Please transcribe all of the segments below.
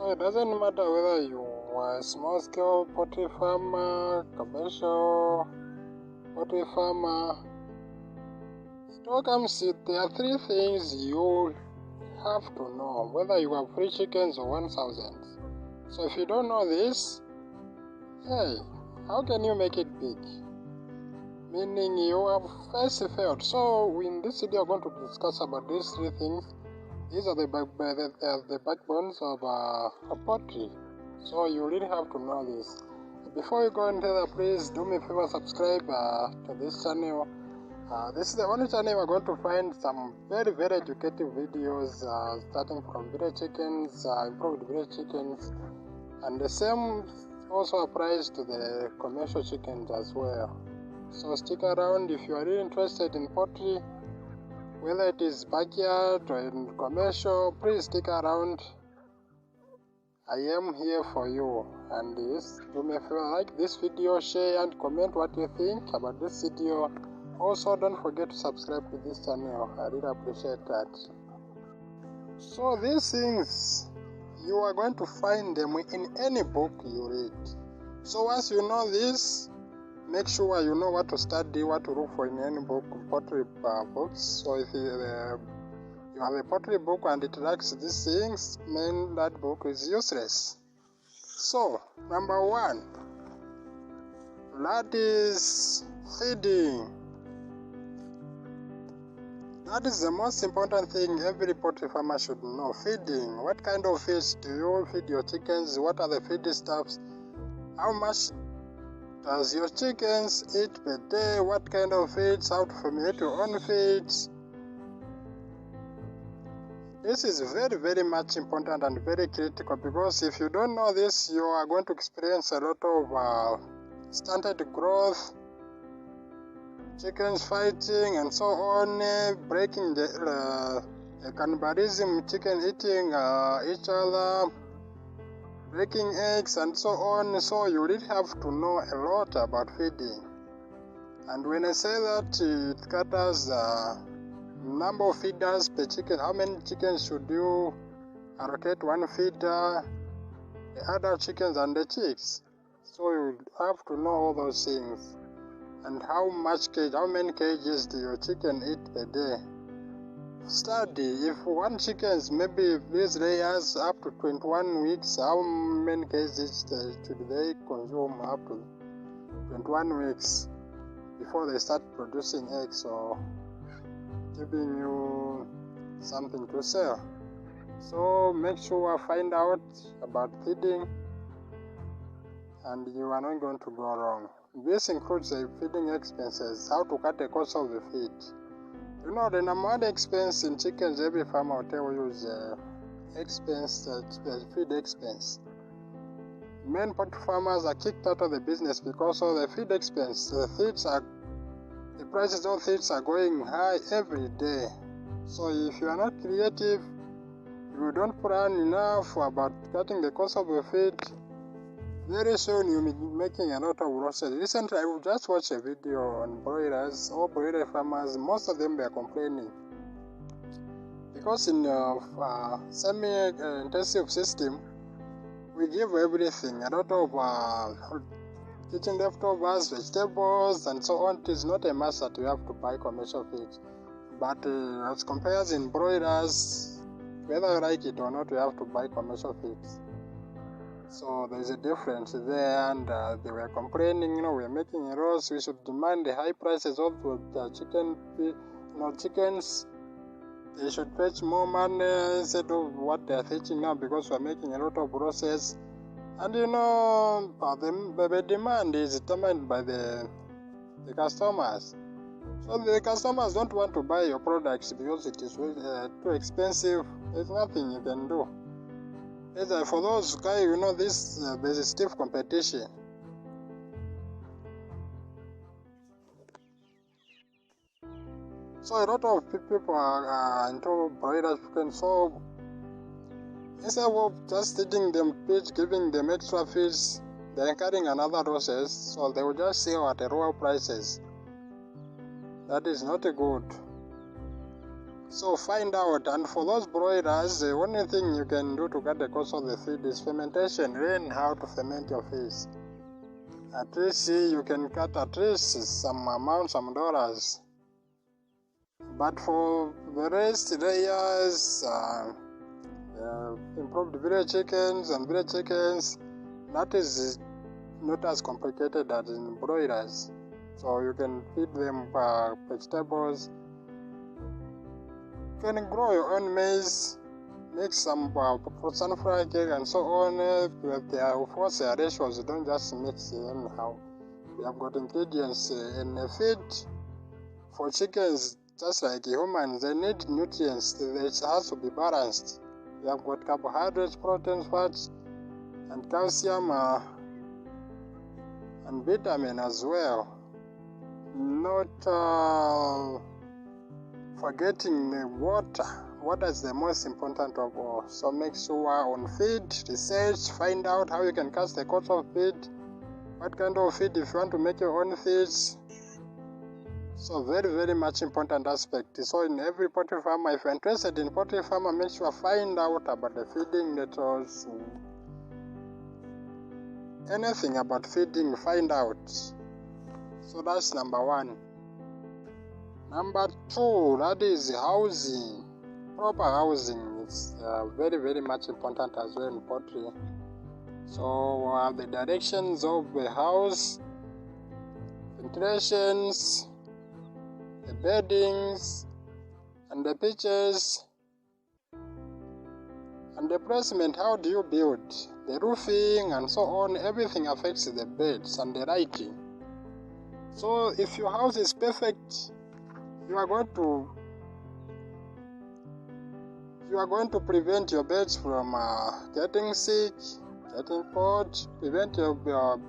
So it doesn't matter whether you are a small-scale poultry farmer, commercial poultry farmer. Stock comes with there are 3 things you have to know, whether you have 3 chickens or 1,000. So if you don't know this, hey, how can you make it big? Meaning you have first failed. So in this video, I'm going to discuss about these 3 things. These are the backbones of poultry. So you really have to know this. Before you go into that, please do me a favor, subscribe to this channel. This is the only channel we're going to find some very educative videos starting from village chickens, improved village chickens, and the same also applies to the commercial chickens as well. So stick around if you are really interested in poultry, whether it is backyard or in commercial. Please stick around. I am here for you. And yes, do me a favor, like this video, share and comment what you think about this video. Also, don't forget to subscribe to this channel. I really appreciate that. So these things, you are going to find them in any book you read. So once you know this, make sure you know what to study, what to look for in any book, poultry books. So if you have a poultry book and it lacks these things, then that book is useless. So, number 1, that is feeding. That is the most important thing every poultry farmer should know. Feeding. What kind of feeds do you feed your chickens? What are the feed stuffs? How much does your chickens eat per day? What kind of feeds? How to formulate your own feeds? This is very much important and very critical, because if you don't know this, you are going to experience a lot of stunted growth, chickens fighting and so on, breaking the cannibalism, chicken eating each other, breaking eggs and so on. So you really have to know a lot about feeding. And when I say that, it caters number of feeders per chicken. How many chickens should you allocate one feeder, the adult chickens and the chicks? So you have to know all those things. And how many cages do your chicken eat per day? Study. If one chicken maybe these layers up to 21 weeks, how many cages should they consume up to 21 weeks before they start producing eggs or giving you something to sell? So make sure find out about feeding, and you are not going to go wrong. This includes the feeding expenses, how to cut the cost of the feed. You know, the number 1 expense in chickens, every farmer will tell you is feed expense. Many poultry farmers are kicked out of the business because of the feed expense. The prices of feeds are going high every day. So if you are not creative, you don't plan enough about cutting the cost of the feed, very soon you'll be making a lot of losses. Recently, I just watched a video on broilers, all broiler farmers. Most of them were complaining because in semi-intensive system, we give everything, a lot of kitchen leftovers, vegetables, and so on. It is not a must that you have to buy commercial feed. But as compared in broilers, whether you like it or not, you have to buy commercial feeds. So there is a difference there, and they were complaining, we're making a loss, we should demand the high prices of the chickens. They should fetch more money instead of what they're fetching now, because we're making a lot of losses. And the demand is determined by the customers. So the customers don't want to buy your products because it is too expensive. There's nothing you can do. For those guys, there's a stiff competition. So a lot of people are into broiler chicken. So instead of just feeding them feed, giving them extra feeds, they're incurring another losses. So they will just sell at lower prices. That is not good. So find out, and for those broilers, the only thing you can do to cut the cost of the feed is fermentation. Learn how to ferment your fish. At least you can cut at least some amount, some dollars. But for the rest, layers, improved village chickens and village chickens, that is not as complicated as in broilers. So you can feed them vegetables. You can grow your own maize, make some sunflower cake and so on. Of course, their ratios, don't just mix anyhow. We have got ingredients in a feed for chickens, just like humans. They need nutrients. It has to be balanced. We have got carbohydrates, proteins, fats, and calcium and vitamin as well. Not forgetting the water. Water is the most important of all. So make sure on feed, research, find out how you can cut the cost of feed, what kind of feed if you want to make your own feeds. So very, very much important aspect. So in every poultry farmer, if you're interested in poultry farmer, make sure find out about the feeding methods. Anything about feeding, find out. So that's number one. Number two, that is housing. Proper housing is very, very much important as well in poultry. So the directions of the house, ventilations, the beddings, and the pitches, and the placement. How do you build? The roofing and so on, everything affects the beds and the lighting. So if your house is perfect, you are going to prevent your beds from getting sick, getting cold, prevent your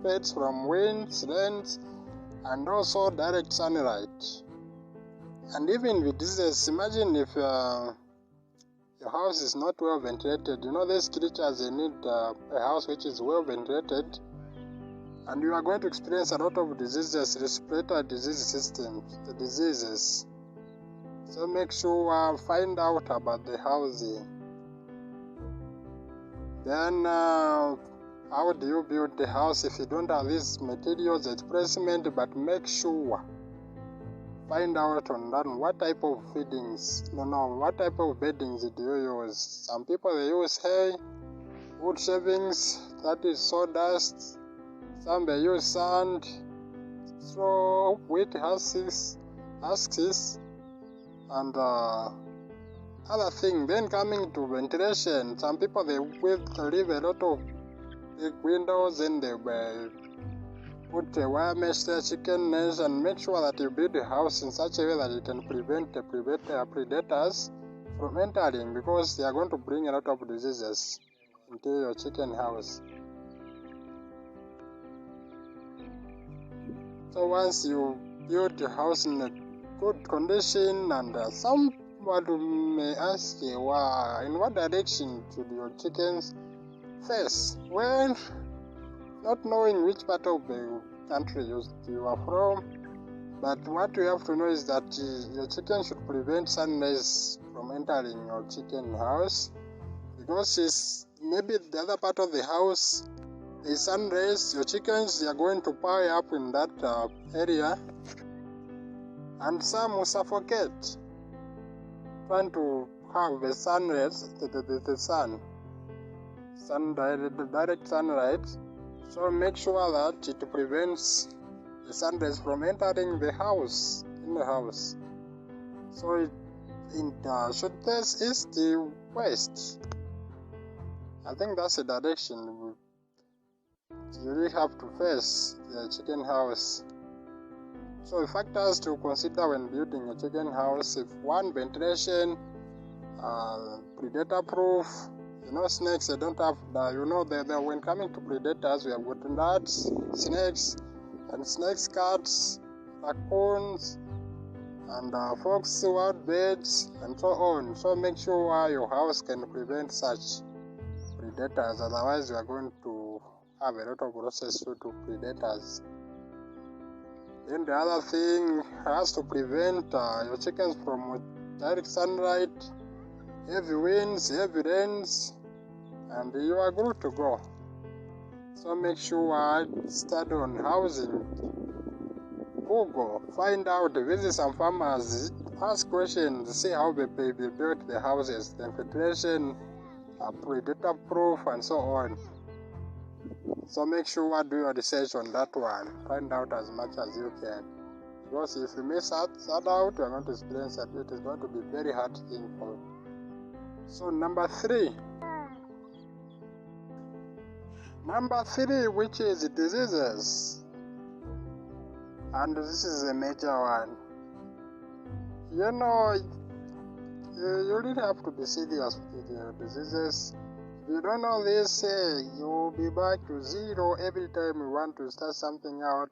beds from winds, rains, and also direct sunlight. And even with disease, imagine if your house is not well ventilated. You know, these creatures, they need a house which is well ventilated, and you are going to experience a lot of diseases, respiratory disease systems, the diseases. So make sure find out about the housing. Then how do you build the house if you don't have these materials at placement? But make sure find out on that what type of feedings, what type of beddings do you use. Some people, they use hay, wood shavings, that is sawdust. Some they use sand, straw, wheat husks, and other thing. Then coming to ventilation, some people they leave a lot of big windows, and they put a wire mesh there, chicken nest, and make sure that you build a house in such a way that you can prevent the predators from entering, because they are going to bring a lot of diseases into your chicken house. So once you build your house in a good condition, and someone may ask you, in what direction should your chickens face? Well, not knowing which part of the country you are from, but what you have to know is that your chicken should prevent sun rays from entering your chicken house, because maybe the other part of the house is sun rays. Your chickens are going to pile up in that area, and some will suffocate trying to have the sun rays, the direct sunlight. So make sure that it prevents the sun rays from entering the house, So it should face east to west. I think that's the direction you really have to face the chicken house. So factors to consider when building a chicken house: if one, ventilation, predator proof. Snakes, they don't have when coming to predators, we have got rats, snakes, and snakes, cats, raccoons, and fox, wild birds, and so on. So make sure your house can prevent such predators, otherwise you are going to have a lot of losses due to predators. Then the other thing has to prevent your chickens from direct sunlight, heavy winds, heavy rains, and you are good to go. So make sure I study on housing. Google, find out, visit some farmers, ask questions, see how they built the houses, the ventilation, predator proof, and so on. So make sure I do your research on that one. Find out as much as you can. Because if you miss that out, you are going to experience that it is going to be very hard thing for you. So number three, which is diseases. And this is a major one. You know, you really have to be serious with the diseases. If you don't know this, you'll be back to zero every time you want to start something out.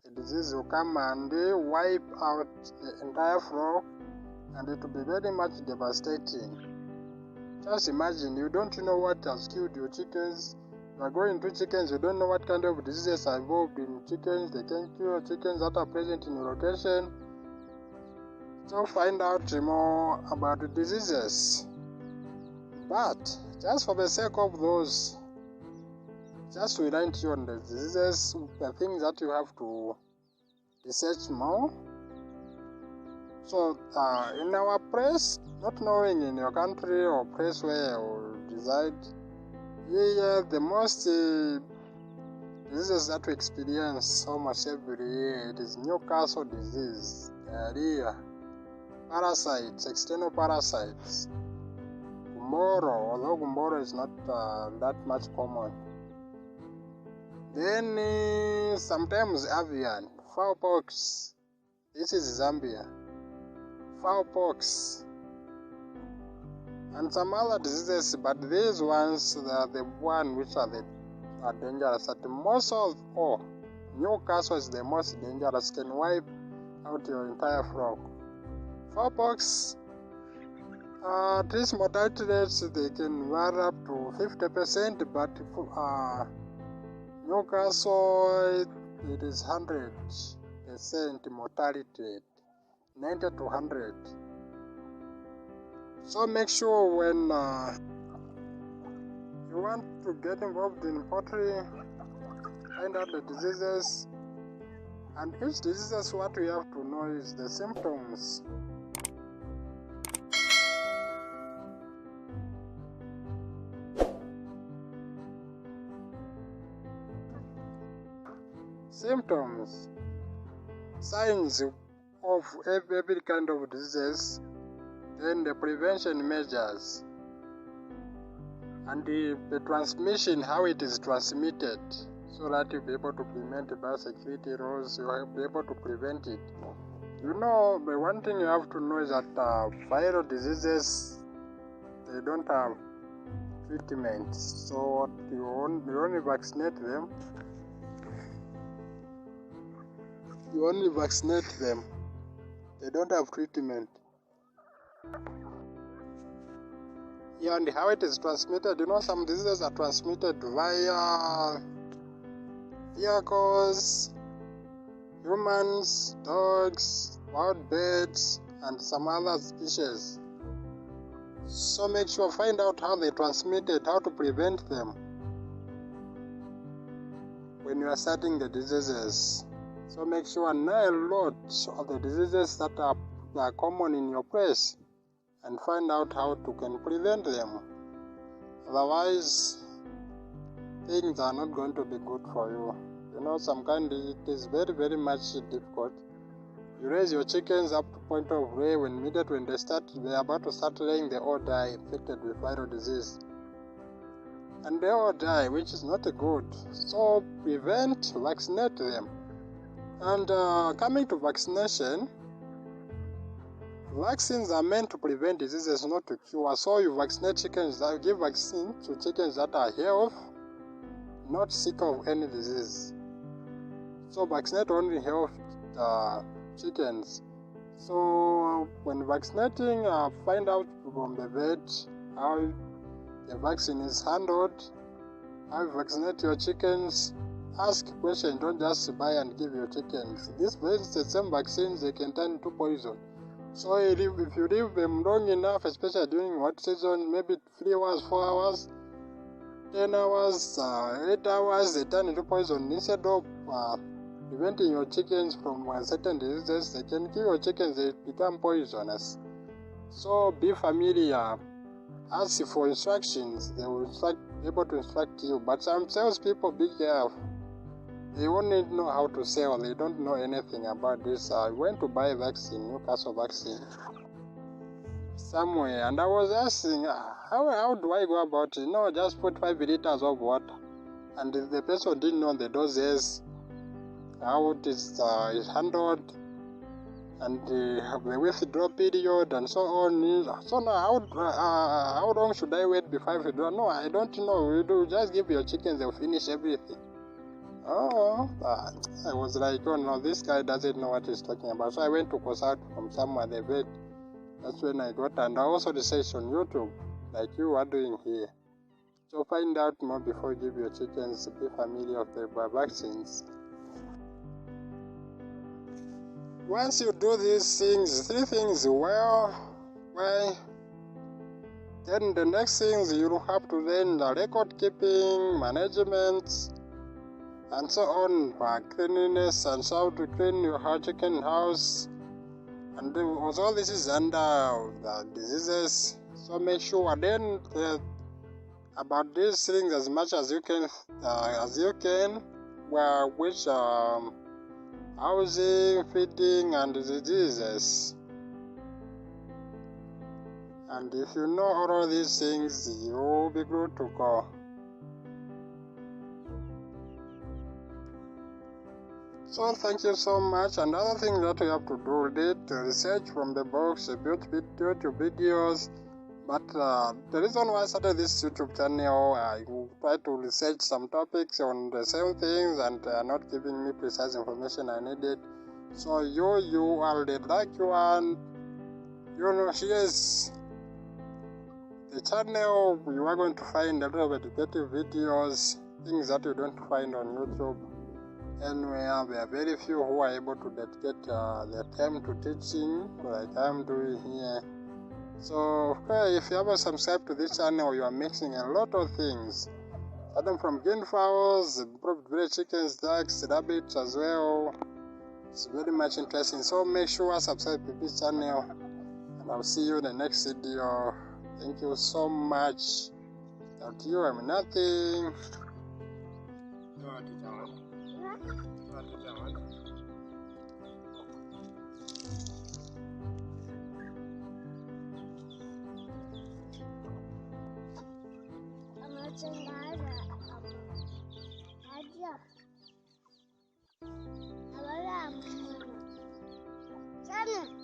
The disease will come and wipe out the entire flock, and it will be very much devastating. Just imagine, you don't know what has killed your chickens. You are going to chickens, you don't know what kind of diseases are involved in chickens. They can kill chickens that are present in your location. So find out more about the diseases. But just for the sake of those, just to remind you on the diseases, the things that you have to research more. So in our place, not knowing in your country or place where you reside, the most diseases that we experience almost every year, it is Newcastle disease, diarrhea, parasites, external parasites, gumboro, although gumboro is not that much common. Then sometimes avian, fowlpox, this is Zambia, fowlpox, and some other diseases, but these ones are the one which are dangerous. At most of all, Newcastle is the most dangerous, can wipe out your entire flock. Fowlpox, these mortality rates, they can vary up to 50%, but Newcastle, it is 100% mortality rate, 90 to 100. So make sure when you want to get involved in poultry, find out the diseases, and each disease, what we have to know is the symptoms. Symptoms, signs of every kind of disease, then the prevention measures, and the transmission, how it is transmitted, so that you'll be able to implement biosecurity rules, you'll be able to prevent it. You know, the one thing you have to know is that viral diseases, they don't have treatment, so you only vaccinate them. You only vaccinate them. They don't have treatment. Yeah, and how it is transmitted, you know, some diseases are transmitted via vehicles, humans, dogs, wild birds, and some other species. So make sure find out how they transmitted, how to prevent them when you are starting the diseases. So make sure know a lot of the diseases that are common in your place, and find out how to can prevent them. Otherwise, things are not going to be good for you. You know, it is very, very much difficult. You raise your chickens up to point of lay, when they're about to start laying, they all die infected with viral disease. And they all die, which is not good. So prevent, vaccinate them. And coming to vaccination, vaccines are meant to prevent diseases, not to cure. So you vaccinate chickens, give vaccine to chickens that are healthy, not sick of any disease. So vaccinate only healthy chickens. So when vaccinating, find out from the vet how the vaccine is handled, how you vaccinate your chickens. Ask questions, don't just buy and give your chickens. These the same vaccines, they can turn into poison. So if you leave them long enough, especially during hot season, maybe 3 hours, 4 hours, 10 hours, 8 hours, they turn into poison. Instead of preventing your chickens from certain diseases, they can kill your chickens, they become poisonous. So be familiar. Ask for instructions, they will be able to instruct you. But some salespeople, be careful. They only know how to sell, they don't know anything about this. I went to buy vaccine, Newcastle vaccine, somewhere, and I was asking, how do I go about it? No, just put 5 liters of water. And the person didn't know the doses, how it is handled, and the withdrawal period, and so on. So now, how long should I wait before I withdraw? No, I don't know. You do just give your chickens, they'll finish everything. I was like, oh no, this guy doesn't know what he's talking about. So I went to consult from someone, the vet. That's when I got, and I also researched on YouTube, like you are doing here. So find out more before you give your chickens. Be familiar with the vaccines. Once you do these things, 3 things well, then the next things you have to learn the record keeping, management, and so on, cleanliness, and so how to clean your chicken house. And also this is under the diseases. So make sure then about these things as much as you can, which housing, feeding, and diseases. And if you know all of these things, you will be good to go. So thank you so much. Another thing that you have to do, read research from the books, YouTube videos. But the reason why I started this YouTube channel, I try to research some topics on the same things and not giving me precise information I needed. So you are the lucky one. Here's the channel. You are going to find a lot of educative videos, things that you don't find on YouTube. Anywhere, there are very few who are able to dedicate their time to teaching, like I'm doing here. So, if you haven't subscribed to this channel, you are mixing a lot of things. Starting from game fowls, village chickens, ducks, rabbits as well. It's very much interesting. So make sure you subscribe to this channel, and I'll see you in the next video. Thank you so much. Without you, I'm nothing. Sana.